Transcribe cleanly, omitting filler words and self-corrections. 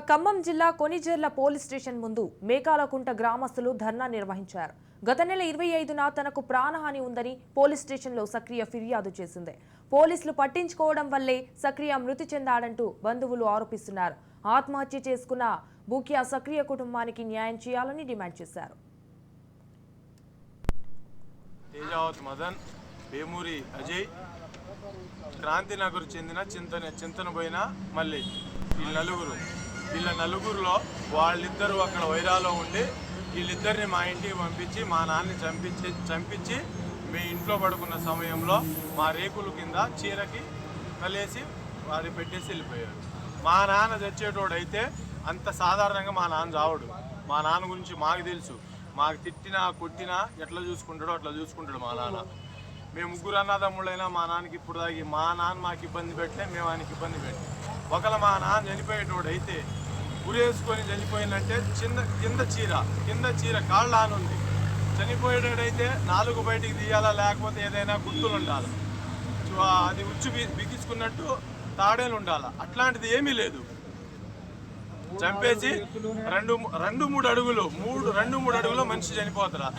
ఖమ్మం జిల్లా Konijerla police station ముందు మేకాలకుంట గ్రామస్తులు ధర్నా నిర్వహించారు. గత నెల 25న తనకు ప్రాణహాని ఉందని పోలీస్ స్టేషన్లో సక్రియ ఫిర్యాదు చేసింది. పోలీసులు పట్టించుకోవడం వల్లే సక్రియ మృతి చెందాడంటూ బంధువులు ఆరోపిస్తున్నారు. ఆత్మహత్య చేసుకున్న బూకియా సక్రియ కుటుంబానికి న్యాయం చేయాలని డిమాండ్ చేశారు. తేజావత్ మదన్, వేమూరి అజయ్, క్రాంతినగర్ చెందిన చింతనబోయిన మళ్ళీ వీళ్ళ నలుగురులో వాళ్ళిద్దరూ అక్కడ వైరాలో ఉండి వీళ్ళిద్దరిని మా ఇంటికి పంపించి మా నాన్నని చంపించి మీ ఇంట్లో పడుకున్న సమయంలో మా రేకుల కింద చీరకి కలిసి వారి పెట్టేసి వెళ్ళిపోయారు. మా నాన్న చచ్చేటోడైతే అంత సాధారణంగా మా నాన్న చావడు. మా నాన్న గురించి మాకు తెలుసు. మాకు తిట్టినా కొట్టినా ఎట్లా చూసుకుంటాడో అట్లా చూసుకుంటాడు మా నాన్న. మేము ముగ్గురు అన్నదమ్ముళ్ళైనా మా నాన్నకి ఇప్పుడు దాగి మా నాన్న మాకు ఇబ్బంది పెట్టలే, మేము ఆయనకి ఇబ్బంది పెట్టాం. ఒకవేళ మా నాన్న చనిపోయేటోడు అయితే గురేసుకొని చనిపోయిందంటే కింద చీర కాళ్ళ ఆనుంది. చనిపోయేటోడైతే నాలుగు బయటికి తీయాలా, లేకపోతే ఏదైనా గుర్తులు ఉండాలి, అది ఉచ్చు బిగించుకున్నట్టు తాడేలు ఉండాలి. అట్లాంటిది ఏమీ లేదు. చంపేసి రెండు మూడు అడుగులు మనిషి చనిపోతారా?